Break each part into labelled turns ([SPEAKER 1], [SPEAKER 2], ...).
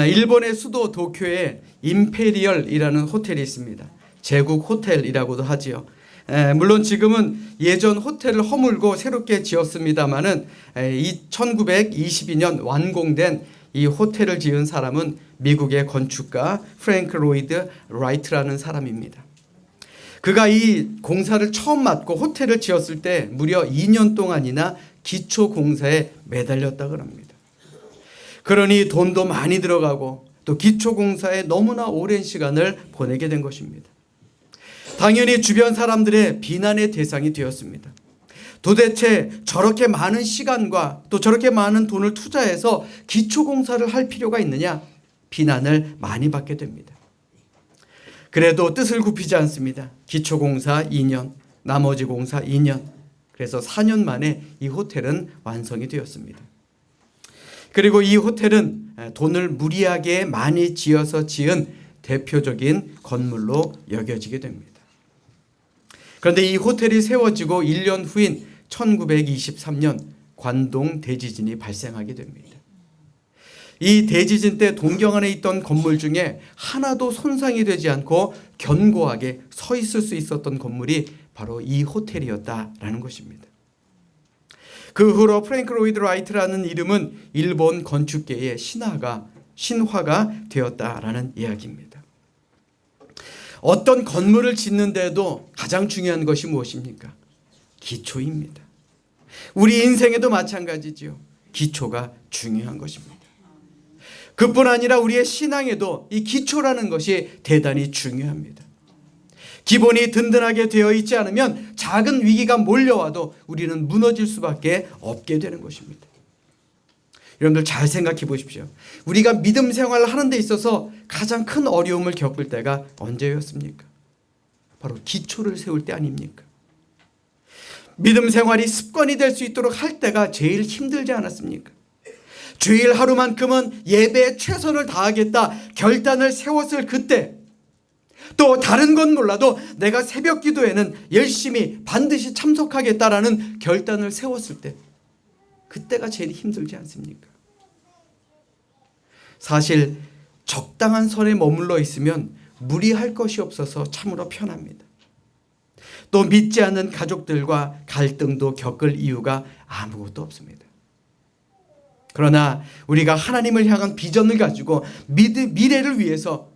[SPEAKER 1] 일본의 수도 도쿄에 임페리얼이라는 호텔이 있습니다. 제국 호텔이라고도 하지요. 물론 지금은 예전 호텔을 허물고 새롭게 지었습니다마는 1922년 완공된 이 호텔을 지은 사람은 미국의 건축가 프랭크 로이드 라이트라는 사람입니다. 그가 이 공사를 처음 맡고 호텔을 지었을 때 무려 2년 동안이나 기초 공사에 매달렸다고 합니다. 그러니 돈도 많이 들어가고 또 기초 공사에 너무나 오랜 시간을 보내게 된 것입니다. 당연히 주변 사람들의 비난의 대상이 되었습니다. 도대체 저렇게 많은 시간과 또 저렇게 많은 돈을 투자해서 기초 공사를 할 필요가 있느냐, 비난을 많이 받게 됩니다. 그래도 뜻을 굽히지 않습니다. 기초 공사 2년, 나머지 공사 2년. 그래서 4년 만에 이 호텔은 완성이 되었습니다. 그리고 이 호텔은 돈을 무리하게 많이 지어서 지은 대표적인 건물로 여겨지게 됩니다. 그런데 이 호텔이 세워지고 1년 후인 1923년 관동 대지진이 발생하게 됩니다. 이 대지진 때 동경 안에 있던 건물 중에 하나도 손상이 되지 않고 견고하게 서 있을 수 있었던 건물이 바로 이 호텔이었다라는 것입니다. 그 후로 프랭크 로이드 라이트라는 이름은 일본 건축계의 신화가 되었다라는 이야기입니다. 어떤 건물을 짓는데도 가장 중요한 것이 무엇입니까? 기초입니다. 우리 인생에도 마찬가지지요. 기초가 중요한 것입니다. 그뿐 아니라 우리의 신앙에도 이 기초라는 것이 대단히 중요합니다. 기본이 든든하게 되어 있지 않으면 작은 위기가 몰려와도 우리는 무너질 수밖에 없게 되는 것입니다. 여러분들 잘 생각해 보십시오. 우리가 믿음 생활을 하는 데 있어서 가장 큰 어려움을 겪을 때가 언제였습니까? 바로 기초를 세울 때 아닙니까? 믿음 생활이 습관이 될 수 있도록 할 때가 제일 힘들지 않았습니까? 주일 하루만큼은 예배에 최선을 다하겠다 결단을 세웠을 그때, 또 다른 건 몰라도 내가 새벽 기도에는 열심히 반드시 참석하겠다라는 결단을 세웠을 때, 그때가 제일 힘들지 않습니까? 사실 적당한 선에 머물러 있으면 무리할 것이 없어서 참으로 편합니다. 또 믿지 않는 가족들과 갈등도 겪을 이유가 아무것도 없습니다. 그러나 우리가 하나님을 향한 비전을 가지고 미래를 위해서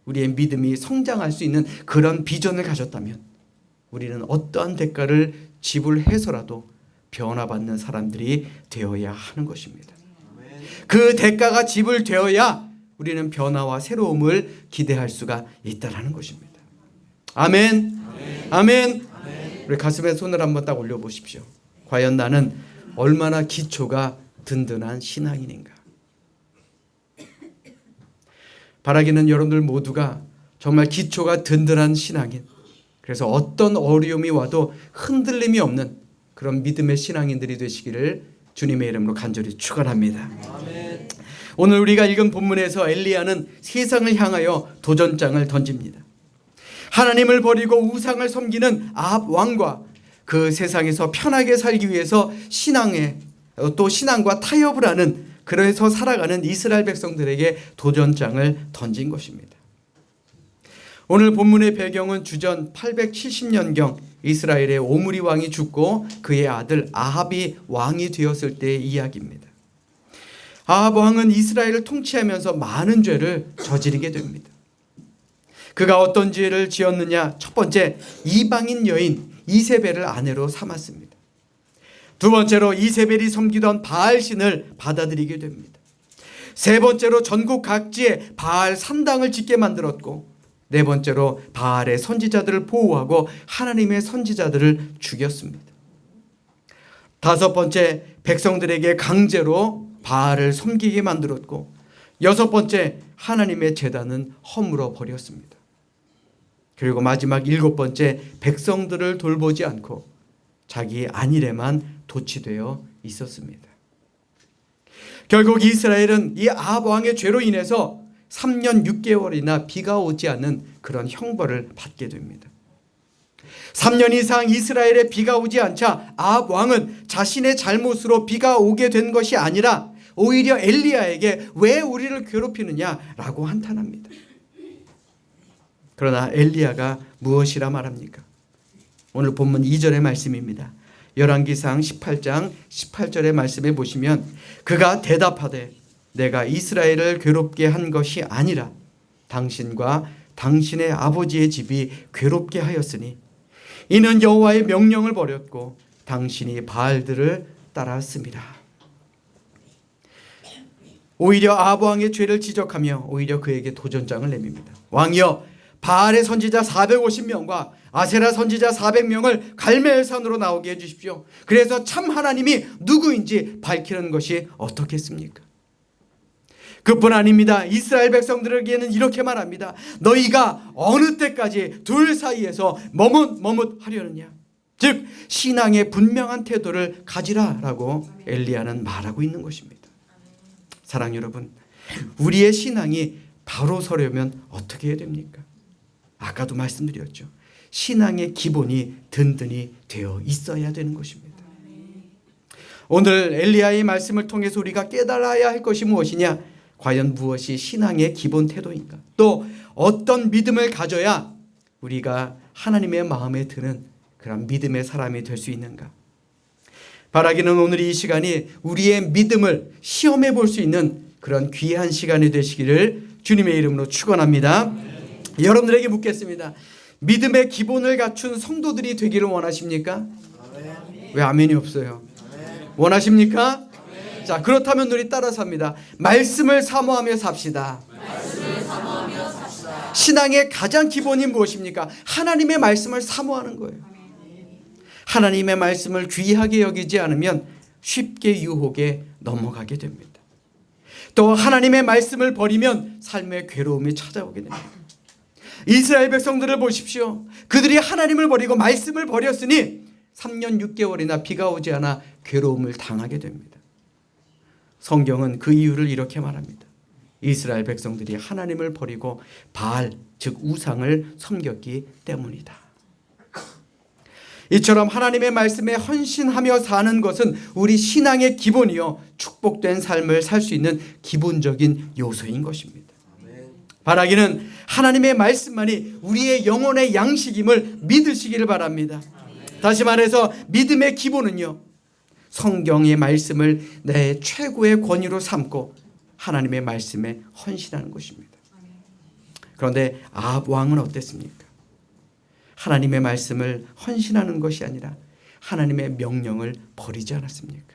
[SPEAKER 1] 우리의 믿음이 성장할 수 있는 그런 비전을 가졌다면 우리는 어떠한 대가를 지불해서라도 변화받는 사람들이 되어야 하는 것입니다. 그 대가가 지불되어야 우리는 변화와 새로움을 기대할 수가 있다는 것입니다. 아멘. 아멘. 우리 가슴에 손을 한번 딱 올려보십시오. 과연 나는 얼마나 기초가 든든한 신앙인인가. 바라기는 여러분들 모두가 정말 기초가 든든한 신앙인, 그래서 어떤 어려움이 와도 흔들림이 없는 그런 믿음의 신앙인들이 되시기를 주님의 이름으로 간절히 축원합니다. 아멘. 오늘 우리가 읽은 본문에서 엘리야는 세상을 향하여 도전장을 던집니다. 하나님을 버리고 우상을 섬기는 아합 왕과 그 세상에서 편하게 살기 위해서 신앙과 타협을 하는, 그래서 살아가는 이스라엘 백성들에게 도전장을 던진 것입니다. 오늘 본문의 배경은 주전 870년경 이스라엘의 오므리 왕이 죽고 그의 아들 아합이 왕이 되었을 때의 이야기입니다. 아합 왕은 이스라엘을 통치하면서 많은 죄를 저지르게 됩니다. 그가 어떤 죄를 지었느냐? 첫 번째, 이방인 여인 이세벨을 아내로 삼았습니다. 두 번째로 이세벨이 섬기던 바알 신을 받아들이게 됩니다. 세 번째로 전국 각지에 바알 산당을 짓게 만들었고, 네 번째로 바알의 선지자들을 보호하고 하나님의 선지자들을 죽였습니다. 다섯 번째, 백성들에게 강제로 바알을 섬기게 만들었고, 여섯 번째, 하나님의 제단은 허물어 버렸습니다. 그리고 마지막 일곱 번째, 백성들을 돌보지 않고 자기 안일에만 도취되어 있었습니다. 결국 이스라엘은 이 아합 왕의 죄로 인해서 3년 6개월이나 비가 오지 않는 그런 형벌을 받게 됩니다. 3년 이상 이스라엘에 비가 오지 않자 아합 왕은 자신의 잘못으로 비가 오게 된 것이 아니라 오히려 엘리야에게 왜 우리를 괴롭히느냐라고 한탄합니다. 그러나 엘리야가 무엇이라 말합니까? 오늘 본문 2절의 말씀입니다. 열왕기상 18장 18절의 말씀에 보시면 그가 대답하되 내가 이스라엘을 괴롭게 한 것이 아니라 당신과 당신의 아버지의 집이 괴롭게 하였으니 이는 여호와의 명령을 버렸고 당신이 바알들을 따랐습니다. 오히려 아합 왕의 죄를 지적하며 오히려 그에게 도전장을 내밉니다. 왕이여, 바알의 선지자 450명과 아세라 선지자 400명을 갈멜산으로 나오게 해주십시오. 그래서 참 하나님이 누구인지 밝히는 것이 어떻겠습니까? 그뿐 아닙니다. 이스라엘 백성들에게는 이렇게 말합니다. 너희가 어느 때까지 둘 사이에서 머뭇머뭇하려느냐. 즉 신앙의 분명한 태도를 가지라라고 엘리야는 말하고 있는 것입니다. 사랑 여러분, 우리의 신앙이 바로 서려면 어떻게 해야 됩니까? 아까도 말씀드렸죠. 신앙의 기본이 든든히 되어 있어야 되는 것입니다. 오늘 엘리야의 말씀을 통해서 우리가 깨달아야 할 것이 무엇이냐? 과연 무엇이 신앙의 기본 태도인가? 또 어떤 믿음을 가져야 우리가 하나님의 마음에 드는 그런 믿음의 사람이 될 수 있는가? 바라기는 오늘 이 시간이 우리의 믿음을 시험해 볼 수 있는 그런 귀한 시간이 되시기를 주님의 이름으로 축원합니다. 여러분들에게 묻겠습니다. 믿음의 기본을 갖춘 성도들이 되기를 원하십니까? 왜 아멘이 없어요? 원하십니까? 자, 그렇다면 우리 따라서 합니다. 말씀을 사모하며 삽시다. 신앙의 가장 기본이 무엇입니까? 하나님의 말씀을 사모하는 거예요. 하나님의 말씀을 귀하게 여기지 않으면 쉽게 유혹에 넘어가게 됩니다. 또 하나님의 말씀을 버리면 삶의 괴로움이 찾아오게 됩니다. 이스라엘 백성들을 보십시오. 그들이 하나님을 버리고 말씀을 버렸으니 3년 6개월이나 비가 오지 않아 괴로움을 당하게 됩니다. 성경은 그 이유를 이렇게 말합니다. 이스라엘 백성들이 하나님을 버리고 바알, 즉 우상을 섬겼기 때문이다. 이처럼 하나님의 말씀에 헌신하며 사는 것은 우리 신앙의 기본이요 축복된 삶을 살 수 있는 기본적인 요소인 것입니다. 바라기는 하나님의 말씀만이 우리의 영혼의 양식임을 믿으시기를 바랍니다. 다시 말해서 믿음의 기본은요, 성경의 말씀을 내 최고의 권위로 삼고 하나님의 말씀에 헌신하는 것입니다. 그런데 아합 왕은 어땠습니까? 하나님의 말씀을 헌신하는 것이 아니라 하나님의 명령을 버리지 않았습니까?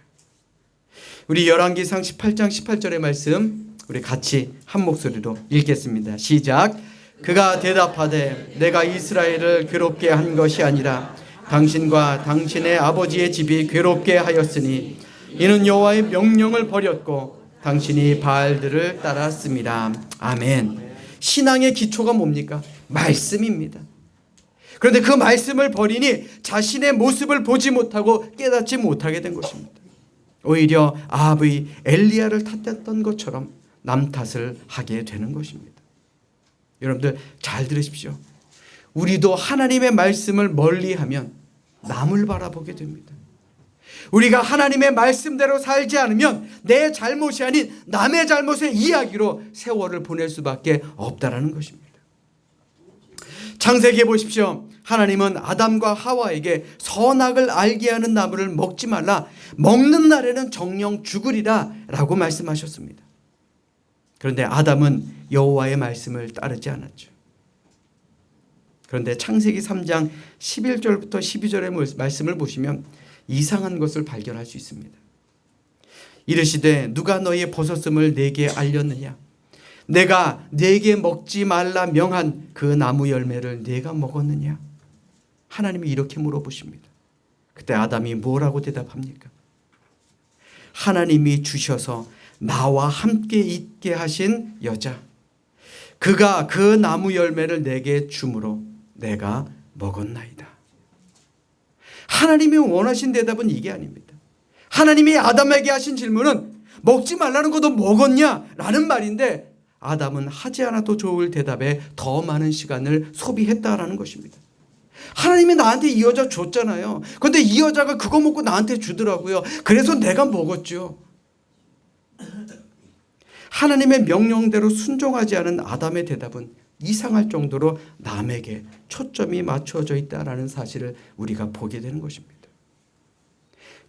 [SPEAKER 1] 우리 열왕기상 18장 18절의 말씀 우리 같이 한 목소리로 읽겠습니다. 시작. 그가 대답하되 내가 이스라엘을 괴롭게 한 것이 아니라 당신과 당신의 아버지의 집이 괴롭게 하였으니 이는 여호와의 명령을 버렸고 당신이 바알들을 따랐습니다. 아멘. 신앙의 기초가 뭡니까? 말씀입니다. 그런데 그 말씀을 버리니 자신의 모습을 보지 못하고 깨닫지 못하게 된 것입니다. 오히려 아합의 엘리야를 탓했던 것처럼 남 탓을 하게 되는 것입니다. 여러분들 잘 들으십시오. 우리도 하나님의 말씀을 멀리하면 남을 바라보게 됩니다. 우리가 하나님의 말씀대로 살지 않으면 내 잘못이 아닌 남의 잘못의 이야기로 세월을 보낼 수밖에 없다라는 것입니다. 창세기에 보십시오. 하나님은 아담과 하와에게 선악을 알게 하는 나무를 먹지 말라, 먹는 날에는 정령 죽으리라 라고 말씀하셨습니다. 그런데 아담은 여호와의 말씀을 따르지 않았죠. 그런데 창세기 3장 11절부터 12절의 말씀을 보시면 이상한 것을 발견할 수 있습니다. 이르시되 누가 너희의 벗었음을 내게 알렸느냐? 내가 내게 먹지 말라 명한 그 나무 열매를 내가 먹었느냐? 하나님이 이렇게 물어보십니다. 그때 아담이 뭐라고 대답합니까? 하나님이 주셔서 나와 함께 있게 하신 여자, 그가 그 나무 열매를 내게 주므로 내가 먹었나이다. 하나님이 원하신 대답은 이게 아닙니다. 하나님이 아담에게 하신 질문은 먹지 말라는 것도 먹었냐? 라는 말인데 아담은 하지 않아도 좋을 대답에 더 많은 시간을 소비했다라는 것입니다. 하나님이 나한테 이 여자 줬잖아요. 그런데 이 여자가 그거 먹고 나한테 주더라고요. 그래서 내가 먹었죠. 하나님의 명령대로 순종하지 않은 아담의 대답은 이상할 정도로 남에게 초점이 맞춰져 있다는 사실을 우리가 보게 되는 것입니다.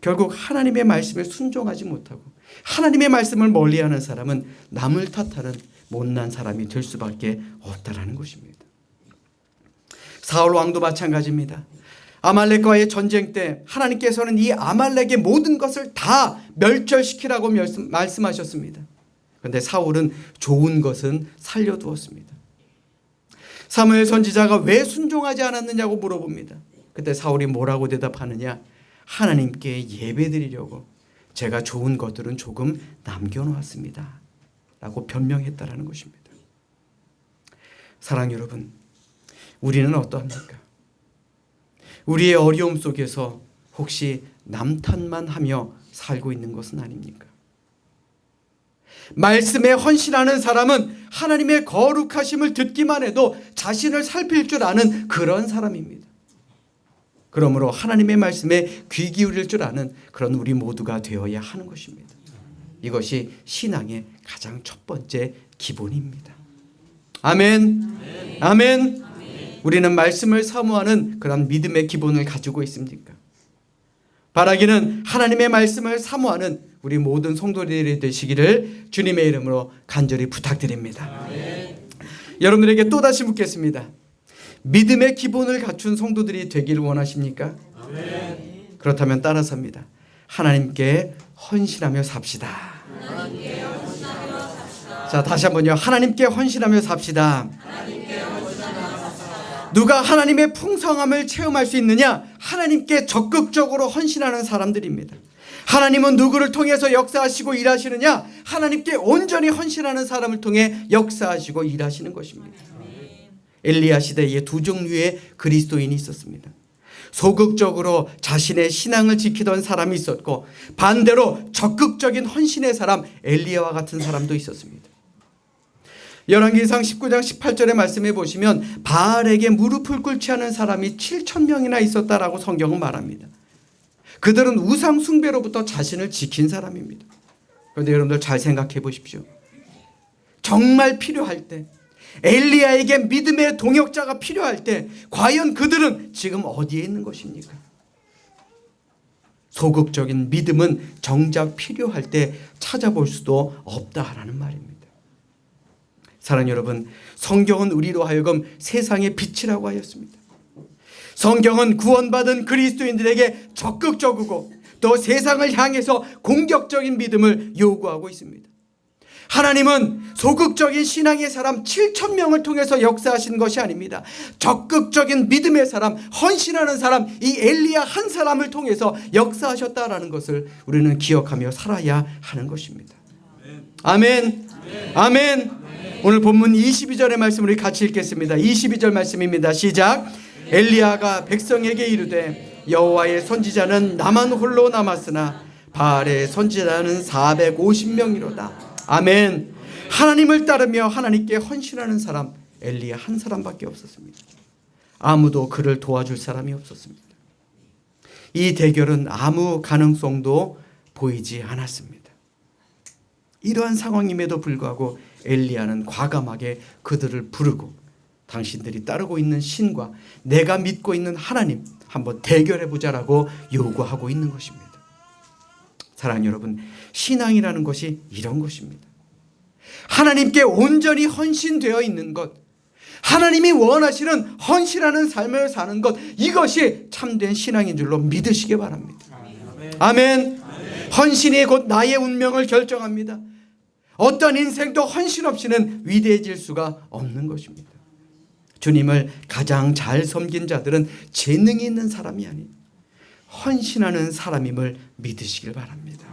[SPEAKER 1] 결국 하나님의 말씀에 순종하지 못하고 하나님의 말씀을 멀리하는 사람은 남을 탓하는 못난 사람이 될 수밖에 없다는 것입니다. 사울 왕도 마찬가지입니다. 아말렉과의 전쟁 때 하나님께서는 이 아말렉의 모든 것을 다 멸절시키라고 말씀하셨습니다. 그런데 사울은 좋은 것은 살려두었습니다. 사무엘 선지자가 왜 순종하지 않았느냐고 물어봅니다. 그때 사울이 뭐라고 대답하느냐? 하나님께 예배드리려고 제가 좋은 것들은 조금 남겨놓았습니다 라고 변명했다라는 것입니다. 사랑 여러분, 우리는 어떠합니까? 우리의 어려움 속에서 혹시 남 탓만 하며 살고 있는 것은 아닙니까? 말씀에 헌신하는 사람은 하나님의 거룩하심을 듣기만 해도 자신을 살필 줄 아는 그런 사람입니다. 그러므로 하나님의 말씀에 귀 기울일 줄 아는 그런 우리 모두가 되어야 하는 것입니다. 이것이 신앙의 가장 첫 번째 기본입니다. 아멘. 아멘. 우리는 말씀을 사모하는 그런 믿음의 기본을 가지고 있습니까? 바라기는 하나님의 말씀을 사모하는 우리 모든 성도들이 되시기를 주님의 이름으로 간절히 부탁드립니다. 아멘. 여러분들에게 또다시 묻겠습니다. 믿음의 기본을 갖춘 성도들이 되기를 원하십니까? 아멘. 그렇다면 따라서입니다. 하나님께 헌신하며 삽시다. 하나님께 헌신하며 삽시다. 자, 다시 한번요. 하나님께 헌신하며 삽시다. 하나님께 헌신하며 삽시다. 누가 하나님의 풍성함을 체험할 수 있느냐? 하나님께 적극적으로 헌신하는 사람들입니다. 하나님은 누구를 통해서 역사하시고 일하시느냐? 하나님께 온전히 헌신하는 사람을 통해 역사하시고 일하시는 것입니다. 엘리야 시대에 두 종류의 그리스도인이 있었습니다. 소극적으로 자신의 신앙을 지키던 사람이 있었고 반대로 적극적인 헌신의 사람 엘리야와 같은 사람도 있었습니다. 열왕기상 19장 18절의 말씀에 보시면 바알에게 무릎을 꿇지 않은 사람이 7,000명이나 있었다라고 성경은 말합니다. 그들은 우상 숭배로부터 자신을 지킨 사람입니다. 그런데 여러분들 잘 생각해 보십시오. 정말 필요할 때 엘리야에게 믿음의 동역자가 필요할 때 과연 그들은 지금 어디에 있는 것입니까? 소극적인 믿음은 정작 필요할 때 찾아볼 수도 없다라는 말입니다. 사랑하는 여러분, 성경은 우리로 하여금 세상의 빛이라고 하였습니다. 성경은 구원받은 그리스도인들에게 적극적이고 또 세상을 향해서 공격적인 믿음을 요구하고 있습니다. 하나님은 소극적인 신앙의 사람 7,000명을 통해서 역사하신 것이 아닙니다. 적극적인 믿음의 사람, 헌신하는 사람, 이 엘리야 한 사람을 통해서 역사하셨다라는 것을 우리는 기억하며 살아야 하는 것입니다. 아멘. 아멘. 아멘. 오늘 본문 22절의 말씀 우리 같이 읽겠습니다. 22절 말씀입니다. 시작. 엘리야가 백성에게 이르되 여호와의 선지자는 나만 홀로 남았으나 바알의 선지자는 450명이로다. 아멘. 하나님을 따르며 하나님께 헌신하는 사람 엘리야 한 사람밖에 없었습니다. 아무도 그를 도와줄 사람이 없었습니다. 이 대결은 아무 가능성도 보이지 않았습니다. 이러한 상황임에도 불구하고 엘리야는 과감하게 그들을 부르고 당신들이 따르고 있는 신과 내가 믿고 있는 하나님 한번 대결해보자라고 요구하고 있는 것입니다. 사랑하는 여러분, 신앙이라는 것이 이런 것입니다. 하나님께 온전히 헌신되어 있는 것, 하나님이 원하시는 헌신하는 삶을 사는 것, 이것이 참된 신앙인 줄로 믿으시기 바랍니다. 아멘. 헌신이 곧 나의 운명을 결정합니다. 어떤 인생도 헌신 없이는 위대해질 수가 없는 것입니다. 주님을 가장 잘 섬긴 자들은 재능이 있는 사람이 아닌 헌신하는 사람임을 믿으시길 바랍니다.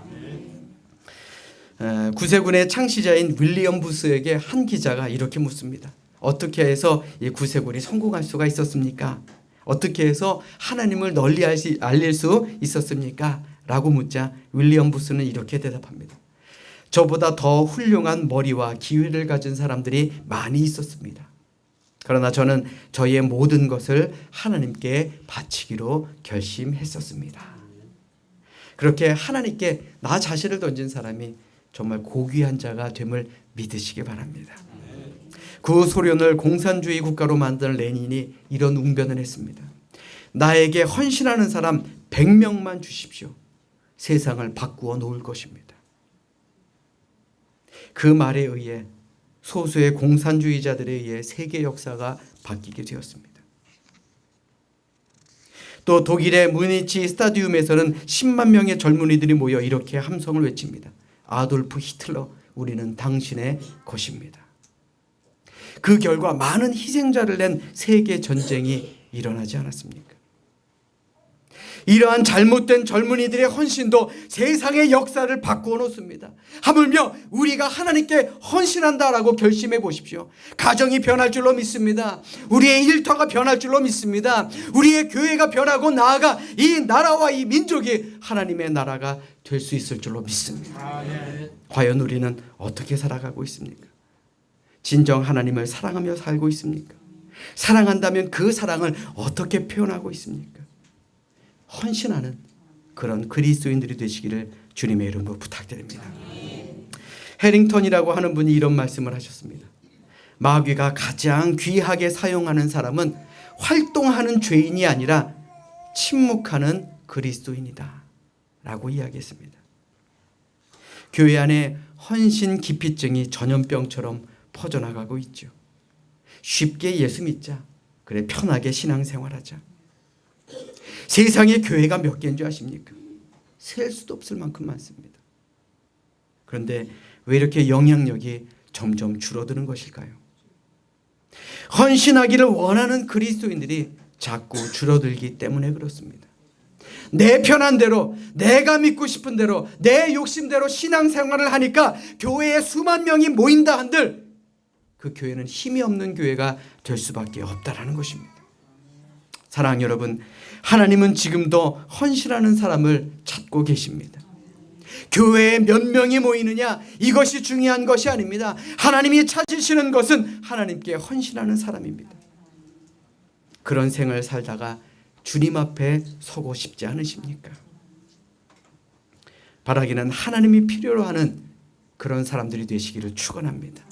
[SPEAKER 1] 구세군의 창시자인 윌리엄 부스에게 한 기자가 이렇게 묻습니다. 어떻게 해서 이 구세군이 성공할 수가 있었습니까? 어떻게 해서 하나님을 널리 알릴 수 있었습니까? 라고 묻자 윌리엄 부스는 이렇게 대답합니다. 저보다 더 훌륭한 머리와 기회를 가진 사람들이 많이 있었습니다. 그러나 저는 저의 모든 것을 하나님께 바치기로 결심했었습니다. 그렇게 하나님께 나 자신을 던진 사람이 정말 고귀한 자가 됨을 믿으시기 바랍니다. 구소련을 공산주의 국가로 만든 레닌이 이런 웅변을 했습니다. 나에게 헌신하는 사람 100명만 주십시오. 세상을 바꾸어 놓을 것입니다. 그 말에 의해 소수의 공산주의자들에 의해 세계 역사가 바뀌게 되었습니다. 또 독일의 무니치 스타디움에서는 10만 명의 젊은이들이 모여 이렇게 함성을 외칩니다. 아돌프 히틀러, 우리는 당신의 것입니다. 그 결과 많은 희생자를 낸 세계 전쟁이 일어나지 않았습니까? 이러한 잘못된 젊은이들의 헌신도 세상의 역사를 바꾸어 놓습니다. 하물며 우리가 하나님께 헌신한다라고 결심해 보십시오. 가정이 변할 줄로 믿습니다. 우리의 일터가 변할 줄로 믿습니다. 우리의 교회가 변하고 나아가 이 나라와 이 민족이 하나님의 나라가 될 수 있을 줄로 믿습니다. 과연 우리는 어떻게 살아가고 있습니까? 진정 하나님을 사랑하며 살고 있습니까? 사랑한다면 그 사랑을 어떻게 표현하고 있습니까? 헌신하는 그런 그리스도인들이 되시기를 주님의 이름으로 부탁드립니다. 해링턴이라고 하는 분이 이런 말씀을 하셨습니다. 마귀가 가장 귀하게 사용하는 사람은 활동하는 죄인이 아니라 침묵하는 그리스도인이다 라고 이야기했습니다. 교회 안에 헌신 기피증이 전염병처럼 퍼져나가고 있죠. 쉽게 예수 믿자. 그래 편하게 신앙생활하자. 세상에 교회가 몇 개인 줄 아십니까? 셀 수도 없을 만큼 많습니다. 그런데 왜 이렇게 영향력이 점점 줄어드는 것일까요? 헌신하기를 원하는 그리스도인들이 자꾸 줄어들기 때문에 그렇습니다. 내 편한 대로, 내가 믿고 싶은 대로, 내 욕심대로 신앙생활을 하니까 교회에 수만 명이 모인다 한들 그 교회는 힘이 없는 교회가 될 수밖에 없다라는 것입니다. 사랑하는 여러분, 하나님은 지금도 헌신하는 사람을 찾고 계십니다. 교회에 몇 명이 모이느냐 이것이 중요한 것이 아닙니다. 하나님이 찾으시는 것은 하나님께 헌신하는 사람입니다. 그런 생을 살다가 주님 앞에 서고 싶지 않으십니까? 바라기는 하나님이 필요로 하는 그런 사람들이 되시기를 축원합니다.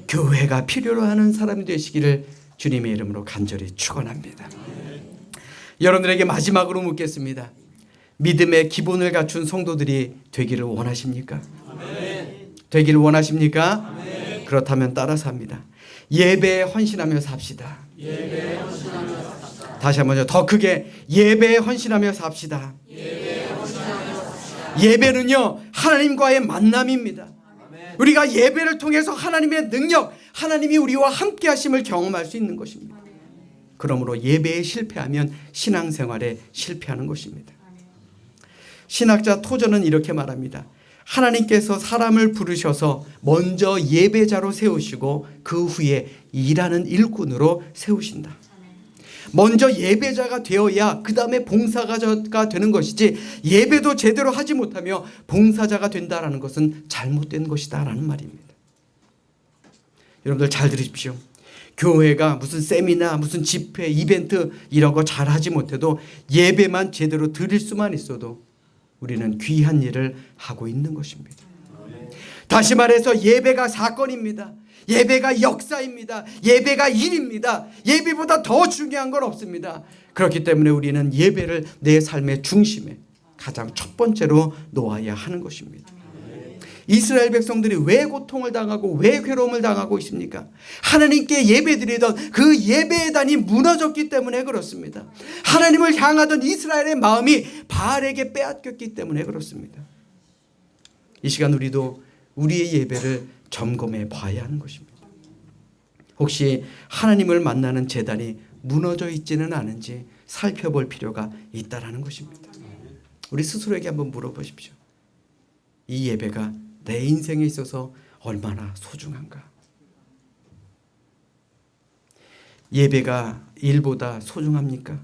[SPEAKER 1] 교회가 필요로 하는 사람이 되시기를 주님의 이름으로 간절히 축원합니다. 여러분들에게 마지막으로 묻겠습니다. 믿음의 기본을 갖춘 성도들이 되기를 원하십니까? 되기를 원하십니까? 그렇다면 따라서 합니다. 예배에 헌신하며 삽시다. 다시 한번요. 더 크게 예배에 헌신하며 삽시다. 예배는요 하나님과의 만남입니다. 우리가 예배를 통해서 하나님의 능력, 하나님이 우리와 함께 하심을 경험할 수 있는 것입니다. 그러므로 예배에 실패하면 신앙생활에 실패하는 것입니다. 신학자 토저는 이렇게 말합니다. 하나님께서 사람을 부르셔서 먼저 예배자로 세우시고 그 후에 일하는 일꾼으로 세우신다. 먼저 예배자가 되어야 그 다음에 봉사자가 되는 것이지 예배도 제대로 하지 못하며 봉사자가 된다는 것은 잘못된 것이다 라는 말입니다. 여러분들 잘 들으십시오. 교회가 무슨 세미나, 무슨 집회, 이벤트 이런 거 잘하지 못해도 예배만 제대로 드릴 수만 있어도 우리는 귀한 일을 하고 있는 것입니다. 다시 말해서 예배가 사건입니다. 예배가 역사입니다. 예배가 일입니다. 예배보다 더 중요한 건 없습니다. 그렇기 때문에 우리는 예배를 내 삶의 중심에 가장 첫 번째로 놓아야 하는 것입니다. 이스라엘 백성들이 왜 고통을 당하고 왜 괴로움을 당하고 있습니까? 하나님께 예배드리던 그 예배단이 무너졌기 때문에 그렇습니다. 하나님을 향하던 이스라엘의 마음이 바알에게 빼앗겼기 때문에 그렇습니다. 이 시간 우리도 우리의 예배를 점검해 봐야 하는 것입니다. 혹시 하나님을 만나는 제단이 무너져 있지는 않은지 살펴볼 필요가 있다라는 것입니다. 우리 스스로에게 한번 물어보십시오. 이 예배가 내 인생에 있어서 얼마나 소중한가? 예배가 일보다 소중합니까?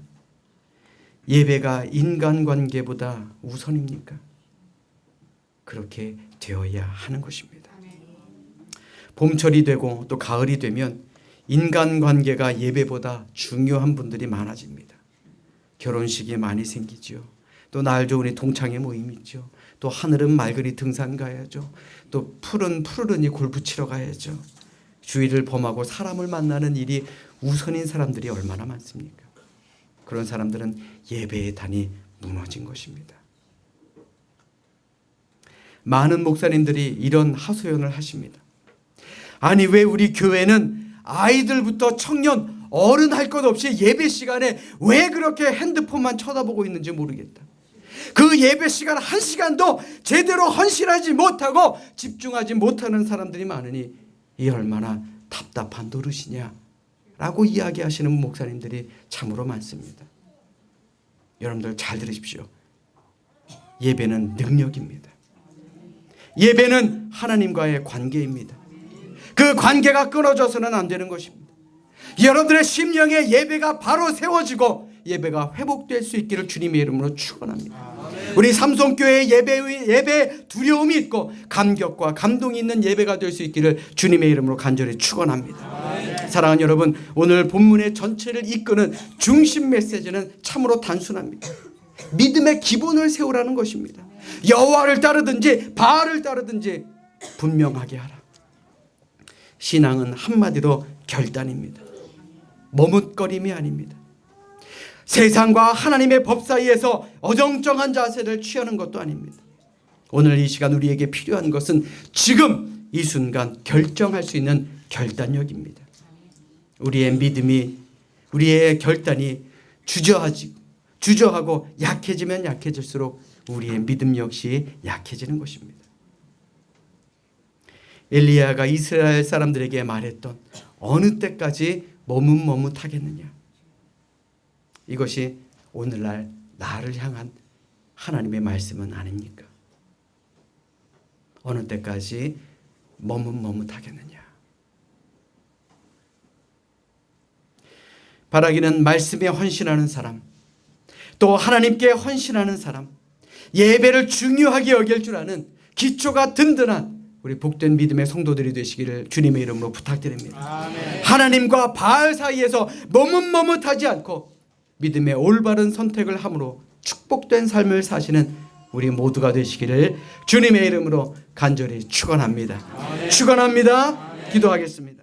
[SPEAKER 1] 예배가 인간관계보다 우선입니까? 그렇게 되어야 하는 것입니다. 봄철이 되고 또 가을이 되면 인간관계가 예배보다 중요한 분들이 많아집니다. 결혼식이 많이 생기죠. 또 날 좋은 동창회 모임이 있죠. 또 하늘은 맑으니 등산 가야죠. 또 푸르르니 골프 치러 가야죠. 주일을 범하고 사람을 만나는 일이 우선인 사람들이 얼마나 많습니까? 그런 사람들은 예배의 단이 무너진 것입니다. 많은 목사님들이 이런 하소연을 하십니다. 아니 왜 우리 교회는 아이들부터 청년, 어른 할 것 없이 예배 시간에 왜 그렇게 핸드폰만 쳐다보고 있는지 모르겠다. 그 예배 시간 1시간도 제대로 헌신하지 못하고 집중하지 못하는 사람들이 많으니 이 얼마나 답답한 노릇이냐 라고 이야기하시는 목사님들이 참으로 많습니다. 여러분들 잘 들으십시오. 예배는 능력입니다. 예배는 하나님과의 관계입니다. 그 관계가 끊어져서는 안 되는 것입니다. 여러분들의 심령의 예배가 바로 세워지고 예배가 회복될 수 있기를 주님의 이름으로 축원합니다. 우리 삼성교회의 예배 두려움이 있고 감격과 감동이 있는 예배가 될 수 있기를 주님의 이름으로 간절히 축원합니다. 사랑하는 여러분, 오늘 본문의 전체를 이끄는 중심 메시지는 참으로 단순합니다. 믿음의 기본을 세우라는 것입니다. 여호와를 따르든지 바알을 따르든지 분명하게 하라. 신앙은 한마디로 결단입니다. 머뭇거림이 아닙니다. 세상과 하나님의 법 사이에서 어정쩡한 자세를 취하는 것도 아닙니다. 오늘 이 시간 우리에게 필요한 것은 지금 이 순간 결정할 수 있는 결단력입니다. 우리의 믿음이, 우리의 결단이 주저하고 약해지면 약해질수록 우리의 믿음 역시 약해지는 것입니다. 엘리야가 이스라엘 사람들에게 말했던 어느 때까지 머뭇머뭇하겠느냐. 이것이 오늘날 나를 향한 하나님의 말씀은 아닙니까? 어느 때까지 머뭇머뭇하겠느냐. 바라기는 말씀에 헌신하는 사람, 또 하나님께 헌신하는 사람, 예배를 중요하게 여길 줄 아는 기초가 든든한 우리 복된 믿음의 성도들이 되시기를 주님의 이름으로 부탁드립니다. 아멘. 하나님과 바알 사이에서 머뭇머뭇하지 않고 믿음의 올바른 선택을 함으로 축복된 삶을 사시는 우리 모두가 되시기를 주님의 이름으로 간절히 축원합니다. 축원합니다. 기도하겠습니다.